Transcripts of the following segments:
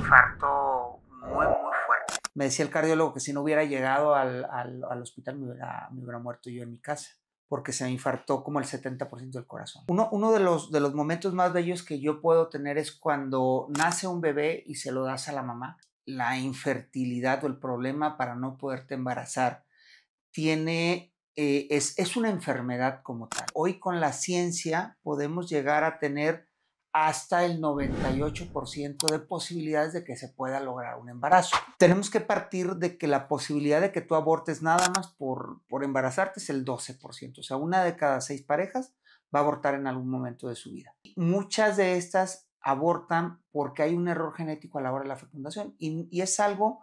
infarto muy, muy fuerte. Me decía el cardiólogo que si no hubiera llegado al hospital me hubiera muerto yo en mi casa, porque se me infartó como el 70% del corazón. Uno de los momentos más bellos que yo puedo tener es cuando nace un bebé y se lo das a la mamá. La infertilidad o el problema para no poderte embarazar es una enfermedad como tal. Hoy con la ciencia podemos llegar a tener hasta el 98% de posibilidades de que se pueda lograr un embarazo. Tenemos que partir de que la posibilidad de que tú abortes nada más por embarazarte es el 12%. O sea, una de cada 6 parejas va a abortar en algún momento de su vida. Muchas de estas abortan porque hay un error genético a la hora de la fecundación y es algo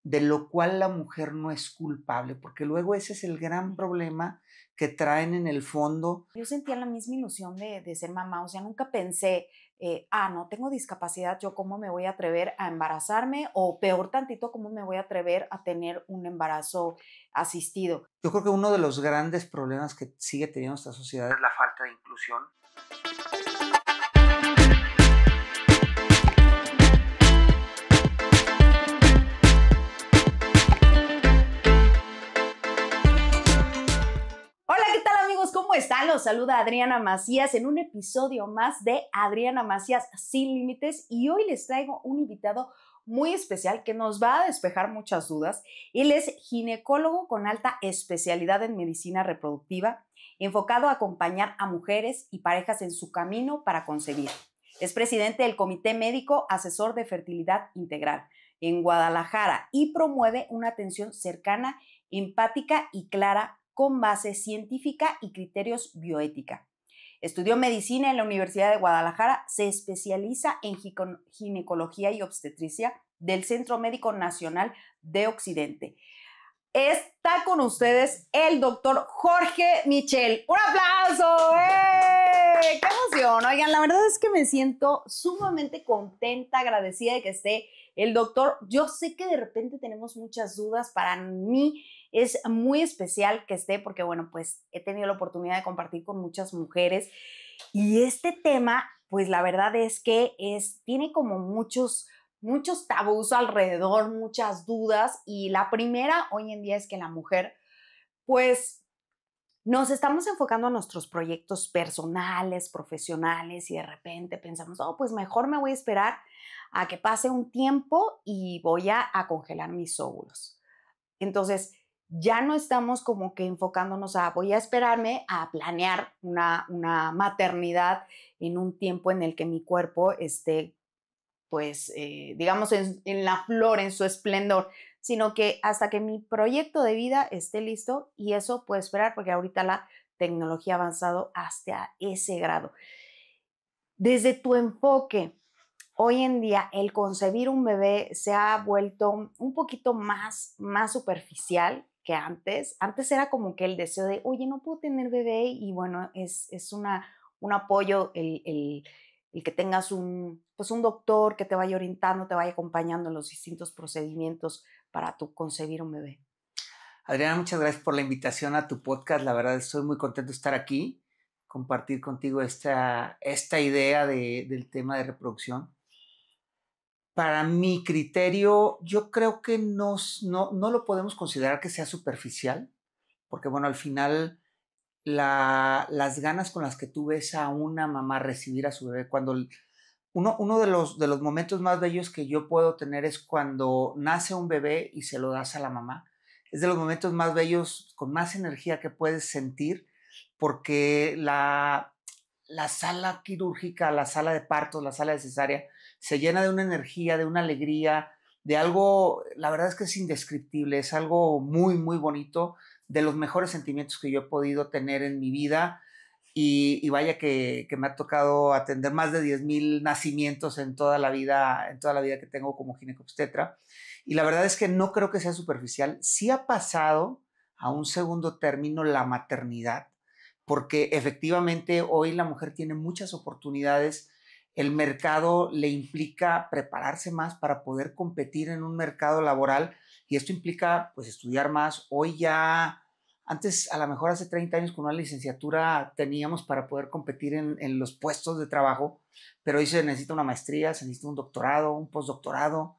de lo cual la mujer no es culpable, porque luego ese es el gran problema que traen en el fondo. Yo sentía la misma ilusión de ser mamá, o sea, nunca pensé, no tengo discapacidad, yo cómo me voy a atrever a embarazarme, o peor tantito, cómo me voy a atrever a tener un embarazo asistido. Yo creo que uno de los grandes problemas que sigue teniendo esta sociedad es la falta de inclusión. Hola, ¿qué tal amigos? ¿Cómo están? Los saluda Adriana Macías en un episodio más de Adriana Macías Sin Límites y hoy les traigo un invitado muy especial que nos va a despejar muchas dudas. Él es ginecólogo con alta especialidad en medicina reproductiva, enfocado a acompañar a mujeres y parejas en su camino para concebir. Es presidente del Comité Médico Asesor de Fertilidad Integral en Guadalajara y promueve una atención cercana, empática y clara con base científica y criterios bioética. Estudió medicina en la Universidad de Guadalajara, se especializa en ginecología y obstetricia del Centro Médico Nacional de Occidente. Está con ustedes el doctor Jorge Michel. ¡Un aplauso! ¡Eh! ¡Qué emoción! Oigan, la verdad es que me siento sumamente contenta, agradecida de que esté el doctor. Yo sé que de repente tenemos muchas dudas. Para mí es muy especial que esté porque, bueno, pues he tenido la oportunidad de compartir con muchas mujeres y este tema, pues la verdad es que tiene como muchos tabús alrededor, muchas dudas y la primera hoy en día es que la mujer, pues nos estamos enfocando a nuestros proyectos personales, profesionales y de repente pensamos, pues mejor me voy a esperar a que pase un tiempo y voy a congelar mis óvulos. Entonces, ya no estamos como que enfocándonos voy a esperarme a planear una maternidad en un tiempo en el que mi cuerpo esté pues, digamos, en la flor, en su esplendor, sino que hasta que mi proyecto de vida esté listo y eso puede esperar porque ahorita la tecnología ha avanzado hasta ese grado. Desde tu enfoque, hoy en día el concebir un bebé se ha vuelto un poquito más superficial que antes. Antes era como que el deseo de, oye, no puedo tener bebé y bueno, es un apoyo el que tengas pues un doctor que te vaya orientando, te vaya acompañando en los distintos procedimientos para tu concebir un bebé. Adriana, muchas gracias por la invitación a tu podcast. La verdad estoy muy contento de estar aquí, compartir contigo esta idea del tema de reproducción. Para mi criterio, yo creo que no lo podemos considerar que sea superficial, porque bueno, al final las ganas con las que tú ves a una mamá recibir a su bebé, uno de los momentos más bellos que yo puedo tener es cuando nace un bebé y se lo das a la mamá. Es de los momentos más bellos, con más energía que puedes sentir, porque la sala quirúrgica, la sala de partos, la sala de cesárea, se llena de una energía, de una alegría, de algo, la verdad es que es indescriptible, es algo muy, muy bonito, de los mejores sentimientos que yo he podido tener en mi vida. Y vaya que me ha tocado atender más de 10,000 nacimientos en toda la vida que tengo como ginecobstetra. Y la verdad es que no creo que sea superficial. Sí ha pasado a un segundo término la maternidad, porque efectivamente hoy la mujer tiene muchas oportunidades. El mercado le implica prepararse más para poder competir en un mercado laboral y esto implica pues estudiar más. Hoy ya Antes, a lo mejor hace 30 años, con una licenciatura teníamos para poder competir en los puestos de trabajo, pero hoy se necesita una maestría, se necesita un doctorado, un postdoctorado,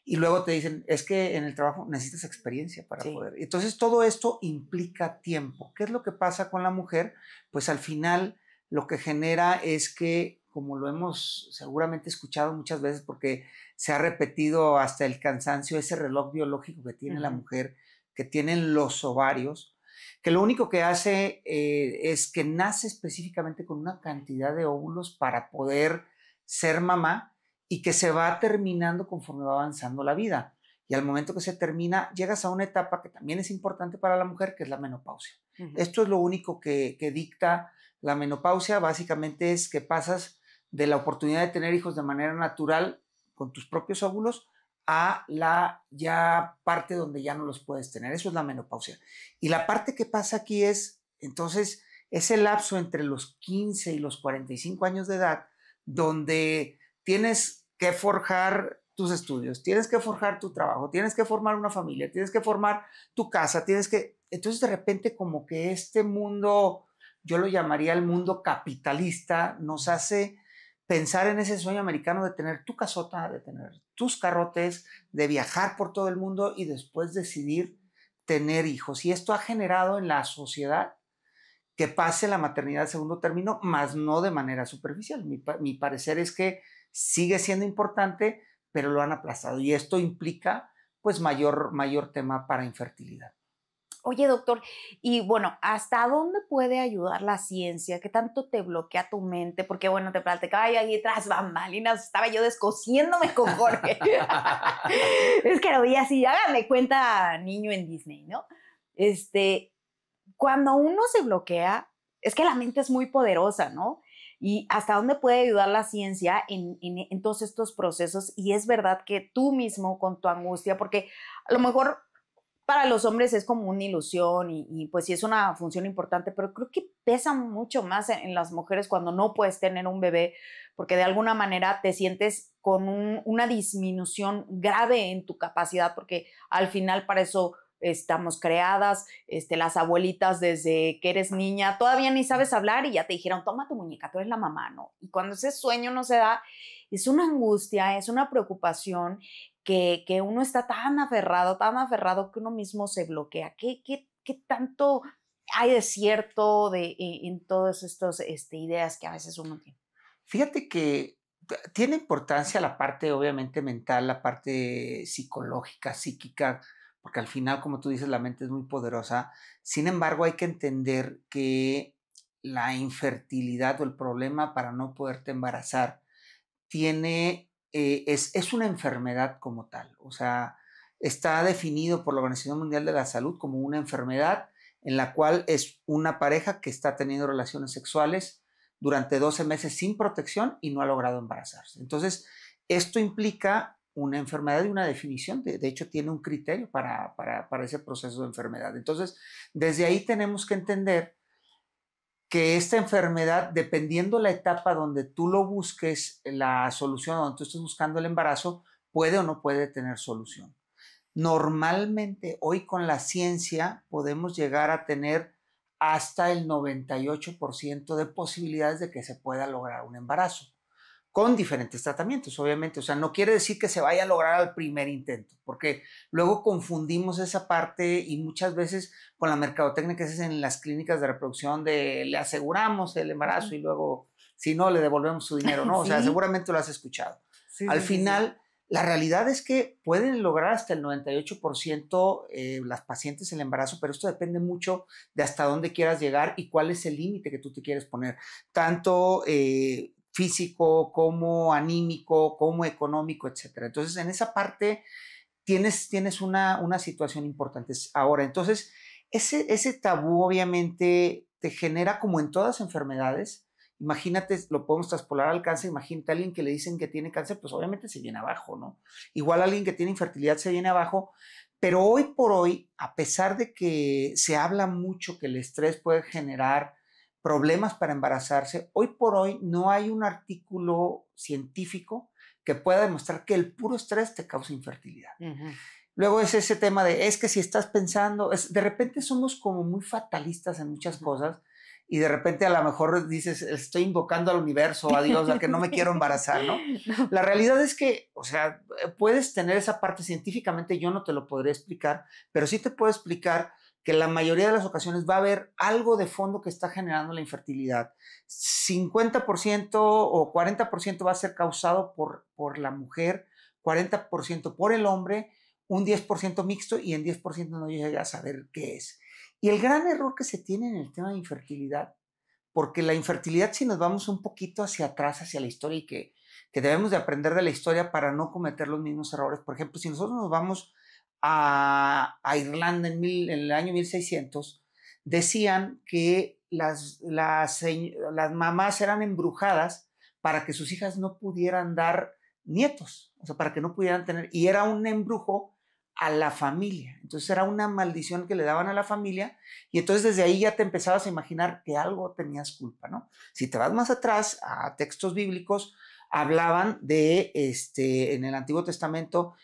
y luego te dicen, es que en el trabajo necesitas experiencia para poder. Entonces, todo esto implica tiempo. ¿Qué es lo que pasa con la mujer? Pues al final lo que genera es que, como lo hemos seguramente escuchado muchas veces, porque se ha repetido hasta el cansancio, ese reloj biológico que tiene la mujer, que tienen los ovarios, que lo único que hace es que nace específicamente con una cantidad de óvulos para poder ser mamá, y que se va terminando conforme va avanzando la vida. Y al momento que se termina, llegas a una etapa que también es importante para la mujer, que es la menopausia. Esto es lo único que dicta la menopausia. Básicamente es que pasas de la oportunidad de tener hijos de manera natural con tus propios óvulos a la ya parte donde ya no los puedes tener. Eso es la menopausia. Y la parte que pasa aquí es, entonces, ese lapso entre los 15 y los 45 años de edad, donde tienes que forjar tus estudios, tienes que forjar tu trabajo, tienes que formar una familia, tienes que formar tu casa, entonces de repente como que este mundo, yo lo llamaría el mundo capitalista, nos hace pensar en ese sueño americano de tener tu casota, de tener tus carrotes, de viajar por todo el mundo y después decidir tener hijos. Y esto ha generado en la sociedad que pase la maternidad al segundo término, más no de manera superficial. Mi parecer es que sigue siendo importante, pero lo han aplazado. Y esto implica, pues, mayor tema para infertilidad. Oye, doctor, y bueno, ¿hasta dónde puede ayudar la ciencia? ¿Qué tanto te bloquea tu mente? Porque, bueno, te platicaba yo ahí tras bambalinas, estaba yo descosiéndome con Jorge. Es que lo vi así, háganme cuenta niño en Disney, ¿no? Cuando uno se bloquea, es que la mente es muy poderosa, ¿no? Y hasta dónde puede ayudar la ciencia en todos estos procesos. Y es verdad que tú mismo con tu angustia, porque a lo mejor para los hombres es como una ilusión y pues sí es una función importante, pero creo que pesa mucho más en las mujeres cuando no puedes tener un bebé, porque de alguna manera te sientes con una disminución grave en tu capacidad, porque al final para eso estamos creadas, las abuelitas desde que eres niña, todavía ni sabes hablar y ya te dijeron, toma tu muñeca, tú eres la mamá, ¿no? Y cuando ese sueño no se da, es una angustia, es una preocupación que uno está tan aferrado que uno mismo se bloquea. ¿Qué tanto hay de cierto en todas estas ideas que a veces uno tiene? Fíjate que tiene importancia la parte, obviamente, mental, la parte psicológica, psíquica, porque al final, como tú dices, la mente es muy poderosa. Sin embargo, hay que entender que la infertilidad o el problema para no poderte embarazar es una enfermedad como tal. O sea, está definido por la Organización Mundial de la Salud como una enfermedad en la cual es una pareja que está teniendo relaciones sexuales durante 12 meses sin protección y no ha logrado embarazarse. Entonces, esto implica una enfermedad y una definición. De hecho, tiene un criterio para ese proceso de enfermedad. Entonces, desde ahí tenemos que entender que esta enfermedad, dependiendo la etapa donde tú lo busques, la solución, donde tú estés buscando el embarazo, puede o no puede tener solución. Normalmente, hoy con la ciencia podemos llegar a tener hasta el 98% de posibilidades de que se pueda lograr un embarazo, con diferentes tratamientos, obviamente. O sea, no quiere decir que se vaya a lograr al primer intento, porque luego confundimos esa parte y muchas veces con la mercadotecnia que es en las clínicas de reproducción de le aseguramos el embarazo y luego, si no, le devolvemos su dinero, ¿no? O sea, seguramente lo has escuchado. Al final, la realidad es que pueden lograr hasta el 98% las pacientes el embarazo, pero esto depende mucho de hasta dónde quieras llegar y cuál es el límite que tú te quieres poner. Tanto físico, como anímico, como económico, etcétera. Entonces, en esa parte tienes una situación importante. Ahora, entonces, ese tabú obviamente te genera, como en todas enfermedades, imagínate, lo podemos traspolar al cáncer, imagínate a alguien que le dicen que tiene cáncer, pues obviamente se viene abajo, ¿no? Igual alguien que tiene infertilidad se viene abajo, pero hoy por hoy, a pesar de que se habla mucho que el estrés puede generar problemas para embarazarse, hoy por hoy no hay un artículo científico que pueda demostrar que el puro estrés te causa infertilidad. Luego es ese tema de, es que si estás pensando, de repente somos como muy fatalistas en muchas cosas y de repente a lo mejor dices, estoy invocando al universo, a Dios, a que no me quiero embarazar, ¿no? No. La realidad es que, o sea, puedes tener esa parte científicamente, yo no te lo podré explicar, pero sí te puedo explicar que la mayoría de las ocasiones va a haber algo de fondo que está generando la infertilidad. 50% o 40% va a ser causado por la mujer, 40% por el hombre, un 10% mixto y en 10% no llega a saber qué es. Y el gran error que se tiene en el tema de infertilidad, porque la infertilidad, si nos vamos un poquito hacia atrás, hacia la historia y que debemos de aprender de la historia para no cometer los mismos errores. Por ejemplo, si nosotros nos vamos a Irlanda en el año 1600, decían que las mamás eran embrujadas para que sus hijas no pudieran dar nietos, o sea, para que no pudieran tener, y era un embrujo a la familia. Entonces era una maldición que le daban a la familia y entonces desde ahí ya te empezabas a imaginar que algo tenías culpa, ¿no? Si te vas más atrás a textos bíblicos, hablaban de, en el Antiguo Testamento,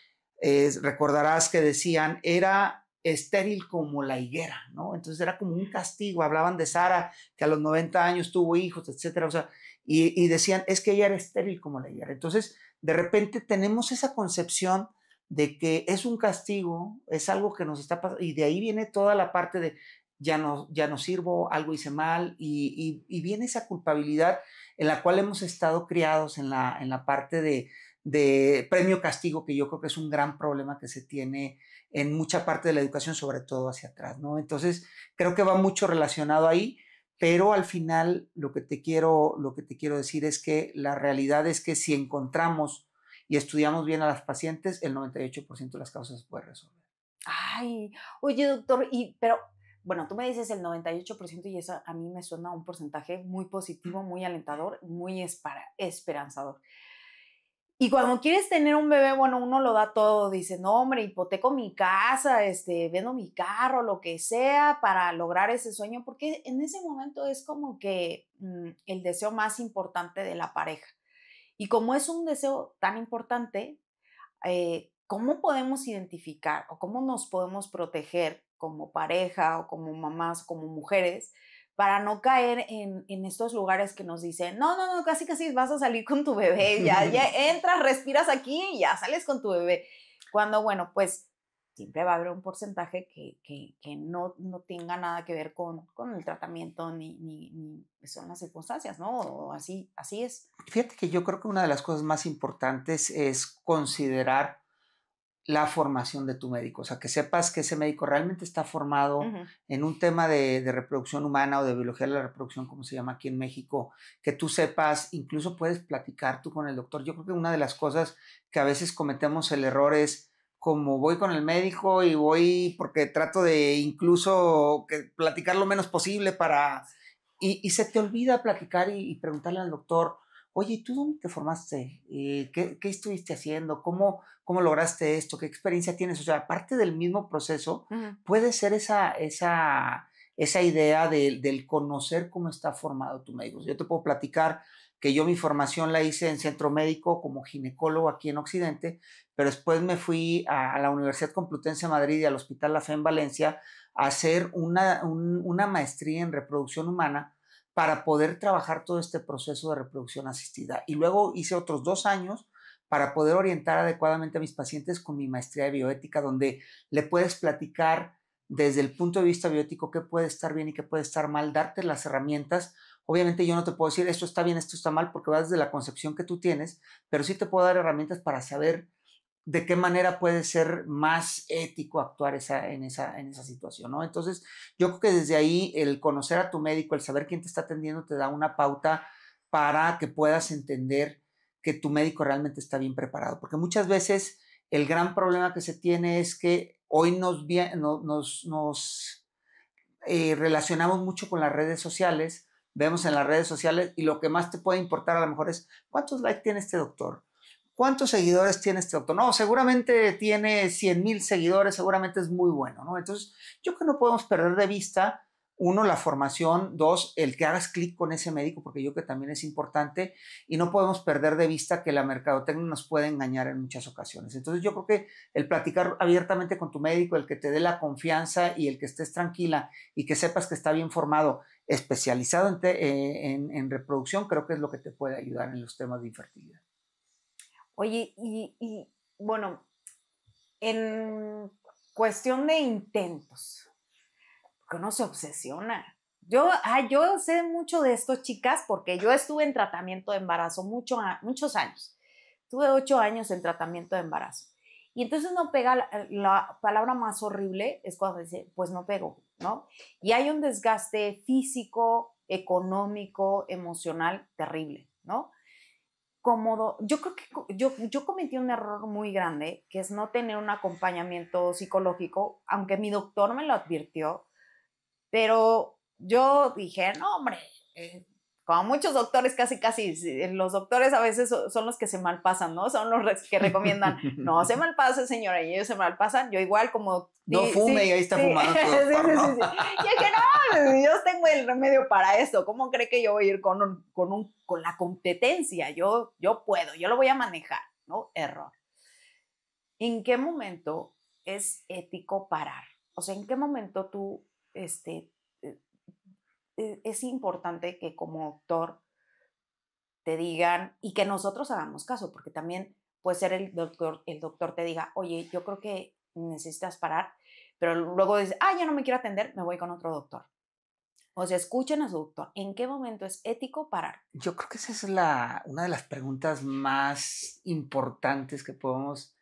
recordarás que decían, era estéril como la higuera, ¿no? Entonces era como un castigo, hablaban de Sara, que a los 90 años tuvo hijos, etcétera, o sea, y decían, es que ella era estéril como la higuera. Entonces, de repente tenemos esa concepción de que es un castigo, es algo que nos está pasando, y de ahí viene toda la parte de ya no sirvo, algo hice mal, y viene esa culpabilidad en la cual hemos estado criados en la parte de premio-castigo, que yo creo que es un gran problema que se tiene en mucha parte de la educación, sobre todo hacia atrás, ¿no? Entonces, creo que va mucho relacionado ahí, pero al final lo que te quiero decir es que la realidad es que si encontramos y estudiamos bien a las pacientes, el 98% de las causas se puede resolver. Ay, oye, doctor, pero bueno, tú me dices el 98% y eso a mí me suena un porcentaje muy positivo, muy alentador, muy esperanzador. Y cuando quieres tener un bebé, bueno, uno lo da todo, dice, no, hombre, hipoteco mi casa, vendo mi carro, lo que sea, para lograr ese sueño, porque en ese momento es como que el deseo más importante de la pareja. Y como es un deseo tan importante, ¿cómo podemos identificar o cómo nos podemos proteger como pareja o como mamás, como mujeres, para no caer en estos lugares que nos dicen, no, no, no, casi, casi vas a salir con tu bebé, ya entras, respiras aquí y ya sales con tu bebé? Cuando, bueno, pues siempre va a haber un porcentaje que no tenga nada que ver con el tratamiento ni son las circunstancias, ¿no? O así es. Fíjate que yo creo que una de las cosas más importantes es considerar la formación de tu médico, o sea, que sepas que ese médico realmente está formado Ujú. en un tema de reproducción humana o de biología de la reproducción, como se llama aquí en México, que tú sepas, incluso puedes platicar tú con el doctor. Yo creo que una de las cosas que a veces cometemos el error es como voy con el médico y voy porque trato de incluso platicar lo menos posible y se te olvida platicar y preguntarle al doctor, oye, ¿tú dónde te formaste? ¿Qué estuviste haciendo? ¿Cómo lograste esto? ¿Qué experiencia tienes? O sea, aparte del mismo proceso, Ujú. puede ser esa idea del conocer cómo está formado tu médico. Yo te puedo platicar que yo mi formación la hice en centro médico como ginecólogo aquí en Occidente, pero después me fui a la Universidad Complutense de Madrid y al Hospital La Fe en Valencia a hacer una maestría en reproducción humana para poder trabajar todo este proceso de reproducción asistida. Y luego hice otros 2 años para poder orientar adecuadamente a mis pacientes con mi maestría de bioética, donde le puedes platicar desde el punto de vista bioético qué puede estar bien y qué puede estar mal, darte las herramientas. Obviamente yo no te puedo decir esto está bien, esto está mal, porque va desde la concepción que tú tienes, pero sí te puedo dar herramientas para saber de qué manera puede ser más ético actuar en esa situación, ¿no? Entonces, yo creo que desde ahí el conocer a tu médico, el saber quién te está atendiendo, te da una pauta para que puedas entender que tu médico realmente está bien preparado. Porque muchas veces el gran problema que se tiene es que hoy nos relacionamos mucho con las redes sociales, vemos en las redes sociales y lo que más te puede importar a lo mejor es cuántos likes tiene este doctor, cuántos seguidores tiene este doctor. No, seguramente tiene 100,000 seguidores, seguramente es muy bueno, ¿no? Entonces, yo creo que no podemos perder de vista uno, la formación, dos, el que hagas clic con ese médico, porque yo creo que también es importante, y no podemos perder de vista que la mercadotecnia nos puede engañar en muchas ocasiones. Entonces yo creo que el platicar abiertamente con tu médico, el que te dé la confianza y el que estés tranquila y que sepas que está bien formado, especializado en reproducción, creo que es lo que te puede ayudar en los temas de infertilidad. Oye, bueno, en cuestión de intentos, que uno se obsesiona. Yo sé mucho de esto, chicas, porque yo estuve en tratamiento de embarazo muchos años. Tuve 8 años en tratamiento de embarazo. Y entonces no pega, la palabra más horrible es cuando dice, pues no pego, ¿no? Y hay un desgaste físico, económico, emocional terrible, ¿no? Cómodo. Yo creo que yo cometí un error muy grande, que es no tener un acompañamiento psicológico, aunque mi doctor me lo advirtió, pero yo dije, no, hombre, como muchos doctores, casi, los doctores a veces son los que se malpasan, ¿no? Son los que recomiendan, no se malpase, señora, y ellos se malpasan. Yo igual como... No fume, y ahí está fumando tu doctor, sí, ¿no? sí. Y es que no, yo tengo el remedio para esto. ¿Cómo cree que yo voy a ir con la competencia? Yo puedo, yo lo voy a manejar, ¿no? Error. ¿En qué momento es ético parar? O sea, ¿en qué momento tú, es importante que como doctor te digan y que nosotros hagamos caso, porque también puede ser el doctor te diga, oye, yo creo que necesitas parar, pero luego dice, ya no me quiero atender, me voy con otro doctor. O sea, escuchen a su doctor. ¿En qué momento es ético parar? Yo creo que esa es una de las preguntas más importantes que podemos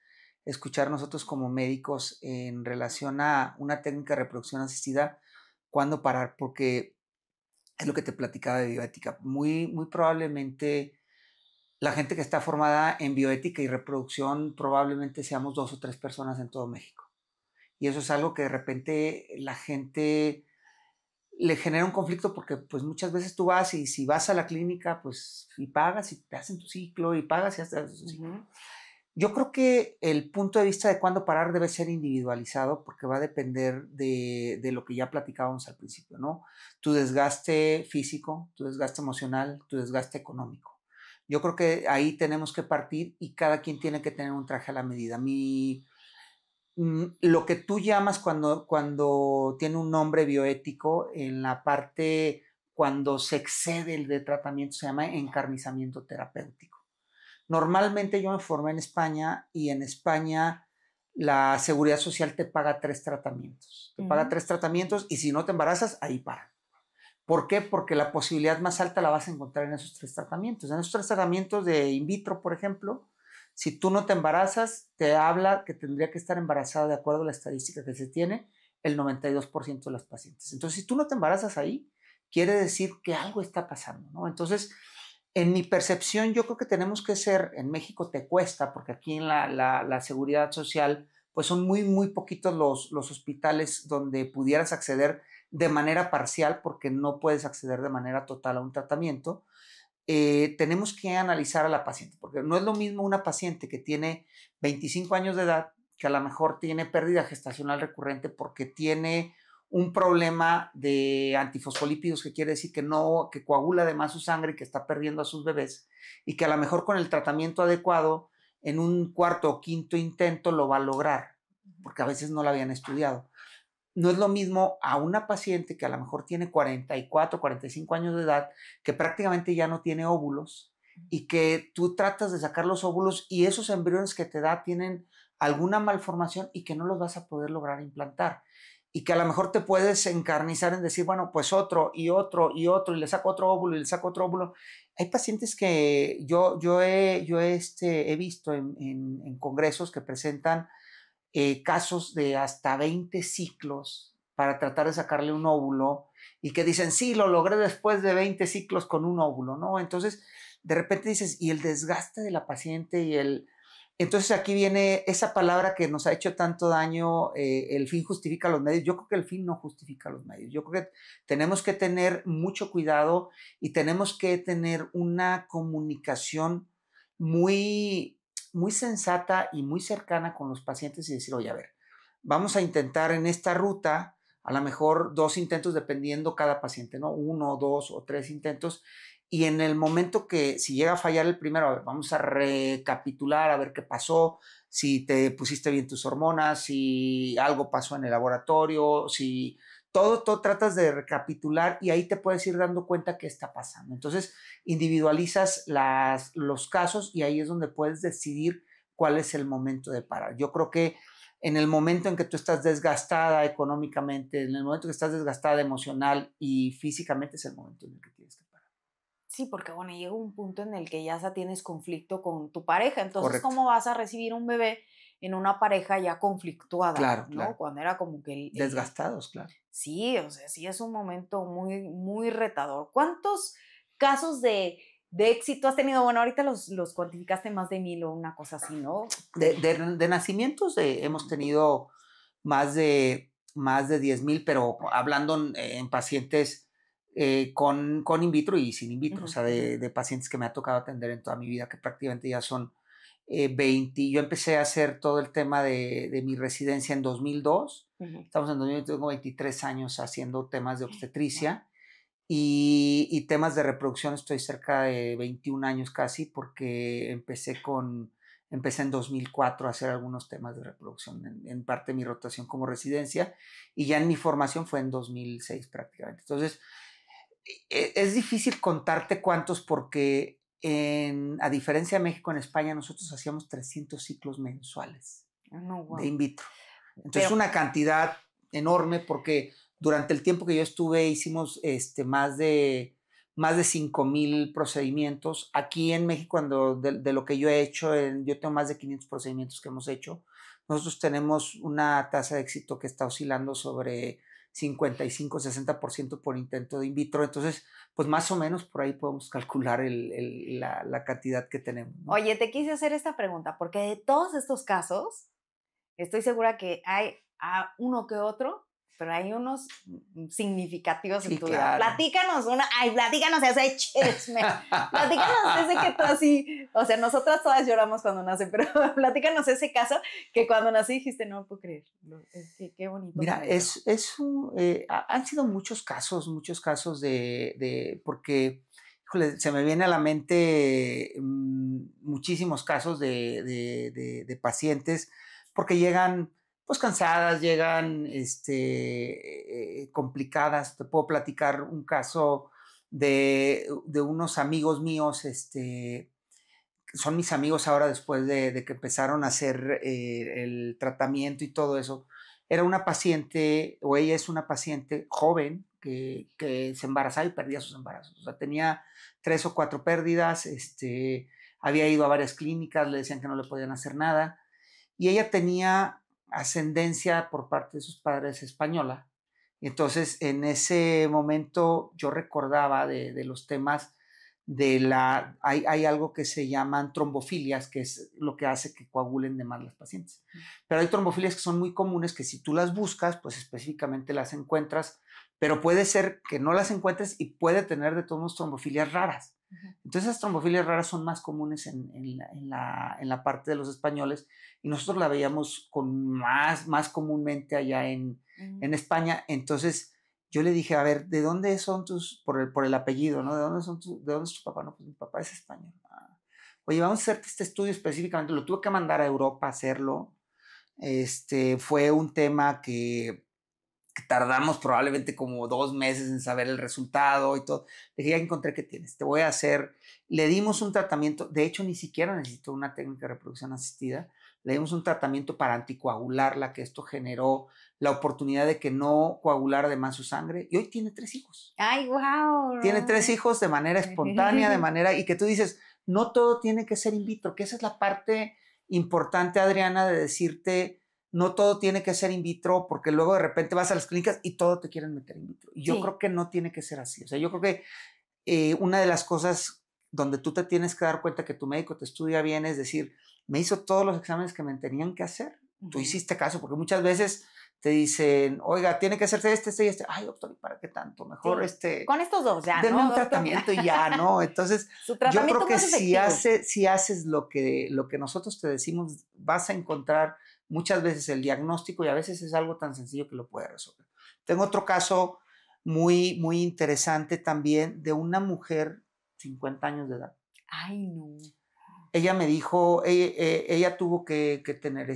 escuchar nosotros como médicos en relación a una técnica de reproducción asistida, ¿cuándo parar? Porque es lo que te platicaba de bioética. Muy probablemente la gente que está formada en bioética y reproducción probablemente seamos 2 o 3 personas en todo México. Y eso es algo que de repente la gente le genera un conflicto porque pues muchas veces tú vas y si vas a la clínica pues y pagas y te hacen tu ciclo y pagas y haces tu ciclo. Yo creo que el punto de vista de cuándo parar debe ser individualizado porque va a depender de lo que ya platicábamos al principio, ¿no? Tu desgaste físico, tu desgaste emocional, tu desgaste económico. Yo creo que ahí tenemos que partir y cada quien tiene que tener un traje a la medida. Lo que tú llamas cuando tiene un nombre bioético, en la parte cuando se excede el de tratamiento, se llama encarnizamiento terapéutico. Normalmente yo me formé en España y en España la seguridad social te paga 3 tratamientos. Te paga 3 tratamientos y si no te embarazas, ahí para. ¿Por qué? Porque la posibilidad más alta la vas a encontrar en esos 3 tratamientos. En esos 3 tratamientos de in vitro, por ejemplo, si tú no te embarazas, te habla que tendría que estar embarazada de acuerdo a la estadística que se tiene el 92% de las pacientes. Entonces, si tú no te embarazas ahí, quiere decir que algo está pasando, ¿no? Entonces, en mi percepción, yo creo que tenemos que ser, en México te cuesta, porque aquí en la seguridad social, pues son muy poquitos los hospitales donde pudieras acceder de manera parcial, porque no puedes acceder de manera total a un tratamiento. Tenemos que analizar a la paciente, porque no es lo mismo una paciente que tiene 25 años de edad, que a lo mejor tiene pérdida gestacional recurrente porque tiene un problema de antifosfolípidos, que quiere decir que coagula de más su sangre y que está perdiendo a sus bebés, y que a lo mejor con el tratamiento adecuado, en un cuarto o quinto intento lo va a lograr, porque a veces no lo habían estudiado. No es lo mismo a una paciente que a lo mejor tiene 44, 45 años de edad, que prácticamente ya no tiene óvulos y que tú tratas de sacar los óvulos y esos embriones que te da tienen alguna malformación y que no los vas a poder lograr implantar. Y que a lo mejor te puedes encarnizar en decir, bueno, pues otro y otro y otro, y le saco otro óvulo y le saco otro óvulo. Hay pacientes que yo he visto en congresos que presentan casos de hasta 20 ciclos para tratar de sacarle un óvulo y que dicen, sí, lo logré después de 20 ciclos con un óvulo, ¿no? Entonces, de repente dices, y el desgaste de la paciente y el... Entonces aquí viene esa palabra que nos ha hecho tanto daño, el fin justifica los medios. Yo creo que el fin no justifica los medios. Yo creo que tenemos que tener mucho cuidado y tenemos que tener una comunicación muy sensata y muy cercana con los pacientes y decir, oye, a ver, vamos a intentar en esta ruta a lo mejor 2 intentos dependiendo cada paciente, ¿no? 1, 2 o 3 intentos. Y en el momento que si llega a fallar el primero, a ver, vamos a recapitular, a ver qué pasó, si te pusiste bien tus hormonas, si algo pasó en el laboratorio, si todo tratas de recapitular y ahí te puedes ir dando cuenta qué está pasando. Entonces, individualizas los casos y ahí es donde puedes decidir cuál es el momento de parar. Yo creo que en el momento en que tú estás desgastada económicamente, en el momento que estás desgastada emocional y físicamente, es el momento en el que tienes que parar. Sí, porque bueno, llega un punto en el que ya tienes conflicto con tu pareja, entonces, Correcto. ¿cómo vas a recibir un bebé en una pareja ya conflictuada? Claro, ¿No? claro. Cuando era como que Desgastados, claro. Sí, o sea, sí es un momento muy, muy retador. ¿Cuántos casos de éxito has tenido? Bueno, ahorita los cuantificaste más de 1000 o una cosa así, ¿no? De nacimientos hemos tenido más de 10,000, pero hablando en pacientes con in vitro y sin in vitro, o sea, de pacientes que me ha tocado atender en toda mi vida, que prácticamente ya son 20. Yo empecé a hacer todo el tema de mi residencia en 2002. Estamos en 2020, tengo 23 años haciendo temas de obstetricia. Y temas de reproducción estoy cerca de 21 años casi, porque empecé en 2004 a hacer algunos temas de reproducción, en parte de mi rotación como residencia, y ya en mi formación fue en 2006 prácticamente. Entonces, es difícil contarte cuántos, porque a diferencia de México, en España nosotros hacíamos 300 ciclos mensuales No, wow. de in vitro. Entonces, una cantidad enorme, porque durante el tiempo que yo estuve hicimos más de 5,000 procedimientos. Aquí en México, de lo que yo he hecho, yo tengo más de 500 procedimientos que hemos hecho. Nosotros tenemos una tasa de éxito que está oscilando sobre 55-60% por intento de in vitro. Entonces, pues más o menos por ahí podemos calcular la cantidad que tenemos, ¿no? Oye, te quise hacer esta pregunta, porque de todos estos casos, estoy segura que hay uno que otro, pero hay unos significativos en tu vida. Platícanos platícanos ese chisme. Platícanos ese que tú así, o sea, nosotras todas lloramos cuando nacen, pero platícanos ese caso que cuando nací dijiste, no puedo creer, qué bonito. Mira, han sido muchos casos porque, híjole, se me viene a la mente muchísimos casos de pacientes, porque llegan pues cansadas, llegan complicadas. Te puedo platicar un caso de unos amigos míos, son mis amigos ahora después de que empezaron a hacer el tratamiento y todo eso. Era una paciente, o ella es una paciente joven que se embarazaba y perdía sus embarazos. O sea, tenía 3 o 4 pérdidas, había ido a varias clínicas, le decían que no le podían hacer nada. Y ella tenía ascendencia por parte de sus padres española. Entonces, en ese momento yo recordaba de los temas hay algo que se llaman trombofilias, que es lo que hace que coagulen de más las pacientes. Pero hay trombofilias que son muy comunes, que si tú las buscas, pues específicamente las encuentras, pero puede ser que no las encuentres y puede tener de todos modos trombofilias raras. Entonces, esas trombofilias raras son más comunes en la parte de los españoles, y nosotros la veíamos más comúnmente allá en España. Entonces, yo le dije, a ver, ¿de dónde son por el apellido, ¿no? ¿De dónde es tu papá? No, pues mi papá es español. Oye, vamos a hacerte este estudio específicamente. Lo tuve que mandar a Europa a hacerlo. Fue un tema que tardamos probablemente como 2 meses en saber el resultado y todo. Le dije, ya encontré que tienes, te voy a hacer. Le dimos un tratamiento, de hecho ni siquiera necesitó una técnica de reproducción asistida. Le dimos un tratamiento para anticoagularla, que esto generó la oportunidad de que no coagulara de más su sangre, y hoy tiene 3 hijos. ¡Ay, wow! Tiene 3 hijos de manera espontánea, y que tú dices, no todo tiene que ser in vitro, que esa es la parte importante, Adriana, de decirte, no todo tiene que ser in vitro, porque luego de repente vas a las clínicas y todo te quieren meter in vitro. Y yo creo que no tiene que ser así. O sea, yo creo que una de las cosas donde tú te tienes que dar cuenta que tu médico te estudia bien es decir, me hizo todos los exámenes que me tenían que hacer. Tú hiciste caso, porque muchas veces te dicen, oiga, tiene que hacerse este y este. Ay, doctor, ¿y para qué tanto? Mejor con estos dos ya, denme ¿no, un tratamiento y ya, ¿no? Entonces, yo creo que si haces lo que nosotros te decimos, vas a encontrar muchas veces el diagnóstico, y a veces es algo tan sencillo que lo puede resolver. Tengo otro caso muy, muy interesante también de una mujer, 50 años de edad. Ay, no. Ella me dijo, ella tuvo que tener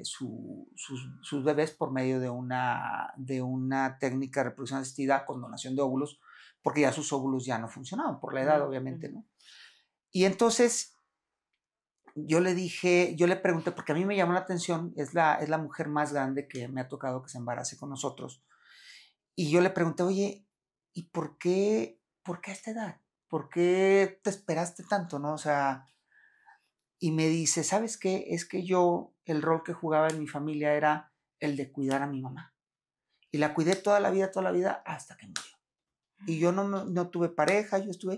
sus bebés por medio de una técnica de reproducción asistida con donación de óvulos, porque ya sus óvulos ya no funcionaban, por la edad, obviamente, ¿no? Y entonces yo le pregunté, porque a mí me llamó la atención, es la mujer más grande que me ha tocado que se embarace con nosotros. Y yo le pregunté, oye, ¿y por qué a esta edad? ¿Por qué te esperaste tanto, no? O sea, y me dice, ¿sabes qué? Es que yo, el rol que jugaba en mi familia era el de cuidar a mi mamá. Y la cuidé toda la vida hasta que murió. Y yo no tuve pareja, yo estuve...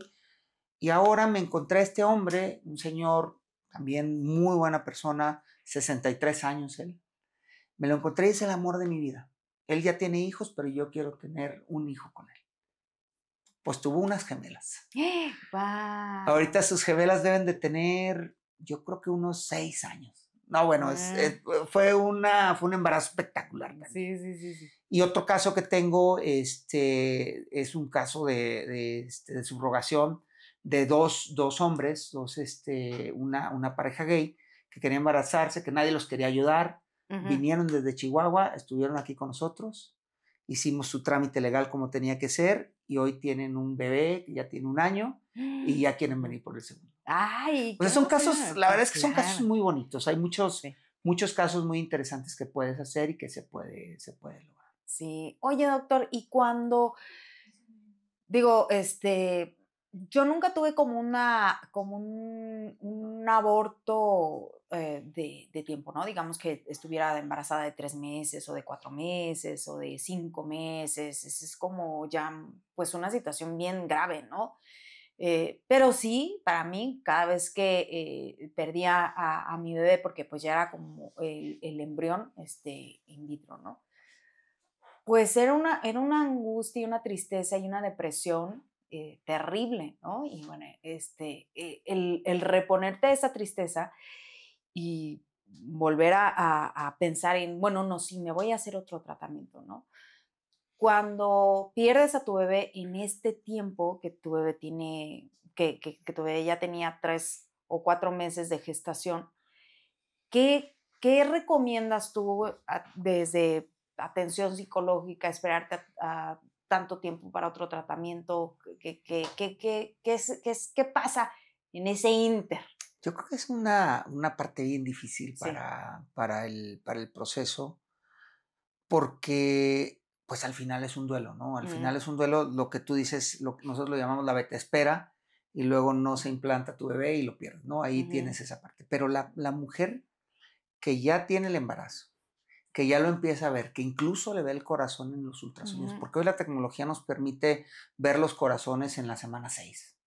Y ahora me encontré a este hombre, un señor también muy buena persona, 63 años él. Me lo encontré y es el amor de mi vida. Él ya tiene hijos, pero yo quiero tener un hijo con él. Pues tuvo unas gemelas. Wow. Ahorita sus gemelas deben de tener, yo creo que unos 6 años. No, bueno, fue un embarazo espectacular. Sí. Y otro caso que tengo es un caso de subrogación de dos hombres, una pareja gay que quería embarazarse, que nadie los quería ayudar. Vinieron desde Chihuahua, estuvieron aquí con nosotros, hicimos su trámite legal como tenía que ser y hoy tienen un bebé que ya tiene 1 año y ya quieren venir por el segundo. Ay, pues son casos, la verdad es que son casos muy bonitos. Hay muchos casos muy interesantes que puedes hacer y que se puede lograr. Sí. Oye, doctor, y cuando, digo, yo nunca tuve como un aborto de tiempo, ¿no? Digamos que estuviera embarazada de 3 meses o de 4 meses o de 5 meses. Es como ya, pues, una situación bien grave, ¿no? Pero sí, para mí, cada vez que perdía a mi bebé, porque pues ya era como el embrión in vitro, ¿no? Pues era una angustia y una tristeza y una depresión terrible, ¿no? Y bueno, el reponerte de esa tristeza y volver a pensar en, bueno, no, sí, me voy a hacer otro tratamiento, ¿no? Cuando pierdes a tu bebé en este tiempo que tu bebé tiene, que tu bebé ya tenía 3 o 4 meses de gestación, ¿qué recomiendas tú desde atención psicológica, esperarte a tanto tiempo para otro tratamiento? ¿Qué pasa en ese inter? Yo creo que es una parte bien difícil Sí. para el proceso, porque pues al final es un duelo, ¿no? Al final es un duelo, lo que tú dices, lo que nosotros lo llamamos la beta espera, y luego no se implanta tu bebé y lo pierdes, ¿no? Ahí tienes esa parte. Pero la mujer que ya tiene el embarazo, que ya lo empieza a ver, que incluso le ve el corazón en los ultrasonidos, porque hoy la tecnología nos permite ver los corazones en la semana 6.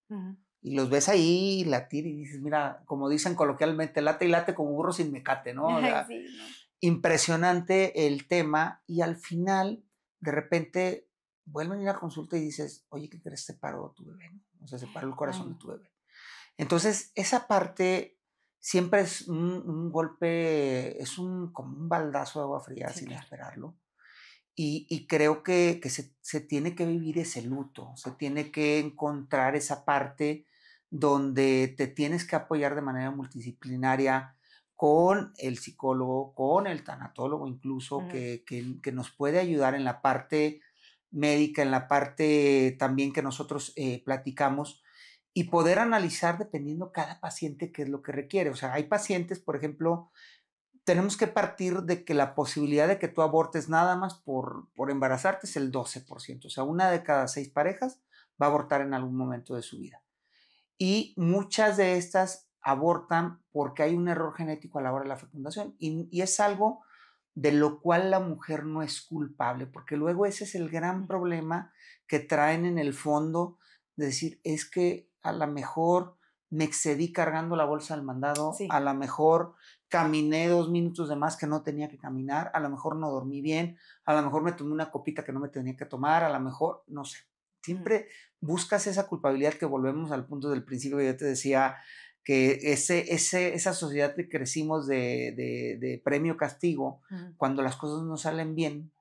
Y los ves ahí latir y dices, mira, como dicen coloquialmente, late y late como burro sin mecate, ¿no? O sea, Sí, ¿no? impresionante el tema, y al final, de repente, vuelven a ir a consulta y dices, oye, ¿qué crees? Se paró tu bebé, ¿no? O sea, se paró el corazón de tu bebé. Entonces, esa parte siempre es un golpe, es como un baldazo de agua fría sin esperarlo. Y creo que se tiene que vivir ese luto, se tiene que encontrar esa parte donde te tienes que apoyar de manera multidisciplinaria con el psicólogo, con el tanatólogo incluso, que nos puede ayudar en la parte médica, en la parte también que nosotros platicamos, y poder analizar dependiendo cada paciente qué es lo que requiere. O sea, hay pacientes, por ejemplo, tenemos que partir de que la posibilidad de que tú abortes nada más por embarazarte es el 12%. O sea, 1 de cada 6 parejas va a abortar en algún momento de su vida. Y muchas de estas abortan porque hay un error genético a la hora de la fecundación. Y es algo de lo cual la mujer no es culpable, porque luego ese es el gran problema que traen en el fondo, de decir, es que a lo mejor me excedí cargando la bolsa del mandado, a lo mejor caminé 2 minutos de más que no tenía que caminar, a lo mejor no dormí bien, a lo mejor me tomé una copita que no me tenía que tomar, a lo mejor, no sé. Siempre buscas esa culpabilidad, que volvemos al punto del principio que yo te decía, que esa sociedad que crecimos de premio-castigo, cuando las cosas no salen bien,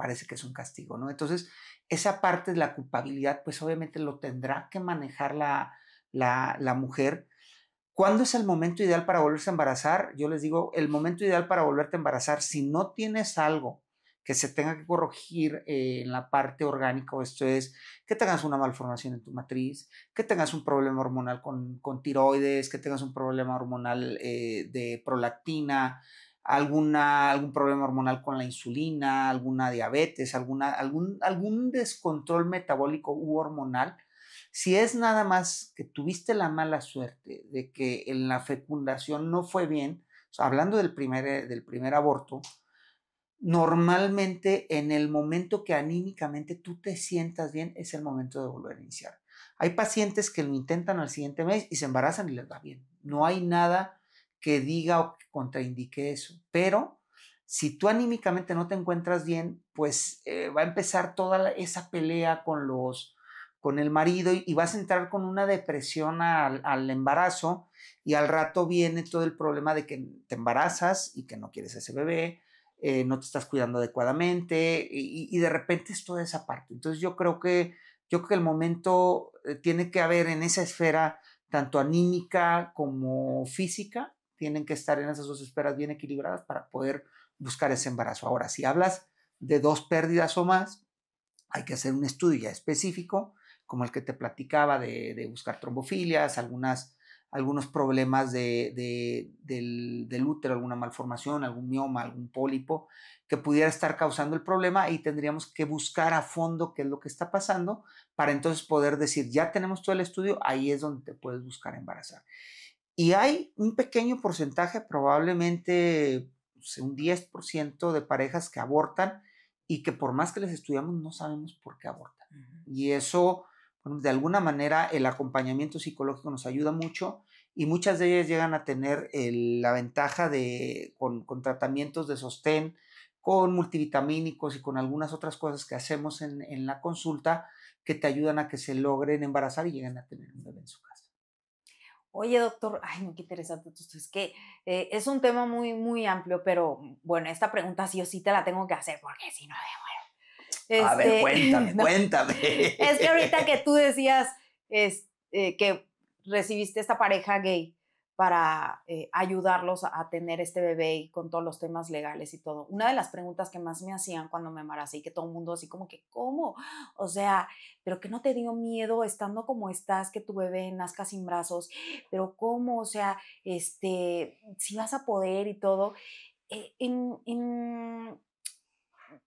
parece que es un castigo, ¿no? Entonces, esa parte de la culpabilidad, pues obviamente lo tendrá que manejar la mujer. ¿Cuándo es el momento ideal para volverse a embarazar? Yo les digo, el momento ideal para volverte a embarazar, si no tienes algo que se tenga que corregir en la parte orgánica, o esto es que tengas una malformación en tu matriz, que tengas un problema hormonal con tiroides, que tengas un problema hormonal de prolactina, algún problema hormonal con la insulina, alguna diabetes, algún descontrol metabólico u hormonal. Si es nada más que tuviste la mala suerte de que en la fecundación no fue bien, o sea, hablando del primer aborto, normalmente en el momento que anímicamente tú te sientas bien, es el momento de volver a iniciar. Hay pacientes que lo intentan al siguiente mes y se embarazan y les va bien. No hay nada que diga o que contraindique eso, pero si tú anímicamente no te encuentras bien, pues va a empezar toda esa pelea con el marido y vas a entrar con una depresión al embarazo, y al rato viene todo el problema de que te embarazas y que no quieres ese bebé, no te estás cuidando adecuadamente y de repente es toda esa parte. Entonces yo creo que el momento tiene que haber en esa esfera, tanto anímica como física, tienen que estar en esas dos esferas bien equilibradas para poder buscar ese embarazo. Ahora, si hablas de 2 pérdidas o más, hay que hacer un estudio ya específico, como el que te platicaba de buscar trombofilias, algunos problemas del útero, alguna malformación, algún mioma, algún pólipo que pudiera estar causando el problema, y tendríamos que buscar a fondo qué es lo que está pasando para entonces poder decir, ya tenemos todo el estudio, ahí es donde te puedes buscar embarazar. Y hay un pequeño porcentaje, probablemente un 10% de parejas que abortan y que por más que les estudiamos no sabemos por qué abortan. Y eso, bueno, de alguna manera, el acompañamiento psicológico nos ayuda mucho, y muchas de ellas llegan a tener la ventaja con tratamientos de sostén, con multivitamínicos y con algunas otras cosas que hacemos en la consulta, que te ayudan a que se logren embarazar y lleguen a tener un bebé en su casa. Oye, doctor, ay, no, qué interesante. Es que es un tema muy, muy amplio, pero bueno, esta pregunta sí o sí te la tengo que hacer, porque si no, A ver, cuéntame, no, cuéntame. es que ahorita que tú decías que recibiste esta pareja gay para ayudarlos a tener este bebé y con todos los temas legales y todo, una de las preguntas que más me hacían cuando me embaracé y que todo el mundo así como que, ¿cómo? O sea, pero que no te dio miedo estando como estás, que tu bebé nazca sin brazos, pero ¿cómo? O sea, si vas a poder y todo. Eh, en, en,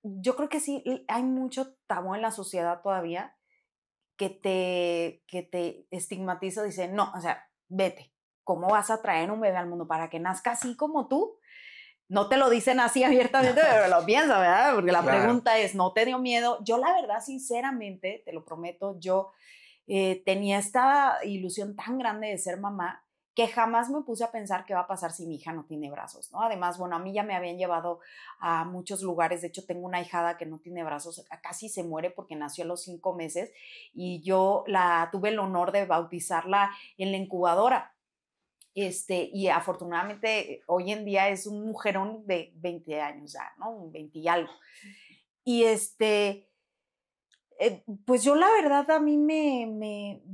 yo creo que sí, hay mucho tabú en la sociedad todavía que te estigmatiza, dice, no, o sea, vete, ¿cómo vas a traer un bebé al mundo para que nazca así como tú? No te lo dicen así abiertamente, pero lo piensas, ¿verdad? Porque la Claro. pregunta es, ¿no te dio miedo? Yo la verdad, sinceramente, te lo prometo, yo tenía esta ilusión tan grande de ser mamá que jamás me puse a pensar qué va a pasar si mi hija no tiene brazos, ¿no? Además, bueno, a mí ya me habían llevado a muchos lugares, de hecho tengo una ahijada que no tiene brazos, casi se muere porque nació a los 5 meses y yo tuve el honor de bautizarla en la incubadora. Y afortunadamente hoy en día es un mujerón de 20 años ya, ¿no? 20 y algo. Y pues yo la verdad a mí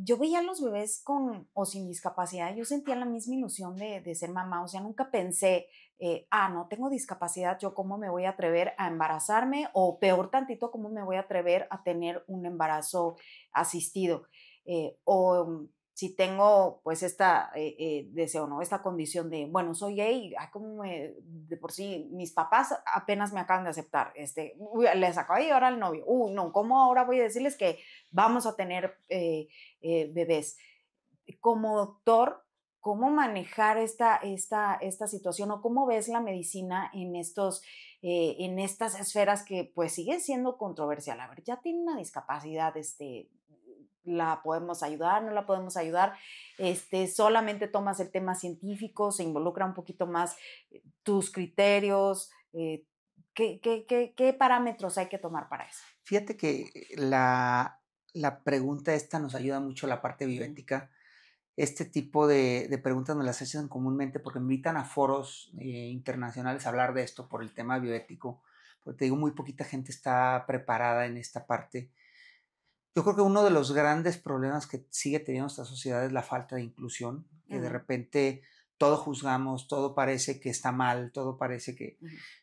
yo veía a los bebés con o sin discapacidad, yo sentía la misma ilusión de ser mamá, o sea, nunca pensé, no tengo discapacidad, yo cómo me voy a atrever a embarazarme o peor tantito, cómo me voy a atrever a tener un embarazo asistido. O si tengo pues esta deseo, ¿no? Esta condición de, bueno, soy gay, de por sí mis papás apenas me acaban de aceptar, les acabo de llevar al novio, no, ¿cómo ahora voy a decirles que vamos a tener bebés? Como doctor, ¿cómo manejar esta situación o cómo ves la medicina en estas esferas que pues siguen siendo controversial? A ver, ya tiene una discapacidad, la podemos ayudar, no la podemos ayudar, solamente tomas el tema científico, se involucra un poquito más tus criterios, ¿qué parámetros hay que tomar para eso? Fíjate que la pregunta esta nos ayuda mucho la parte bioética. Este tipo de preguntas me las hacen comúnmente porque me invitan a foros internacionales a hablar de esto por el tema bioético, porque te digo, muy poquita gente está preparada en esta parte. Yo creo que uno de los grandes problemas que sigue teniendo esta sociedad es la falta de inclusión, que de repente todo juzgamos, todo parece que está mal, todo parece que...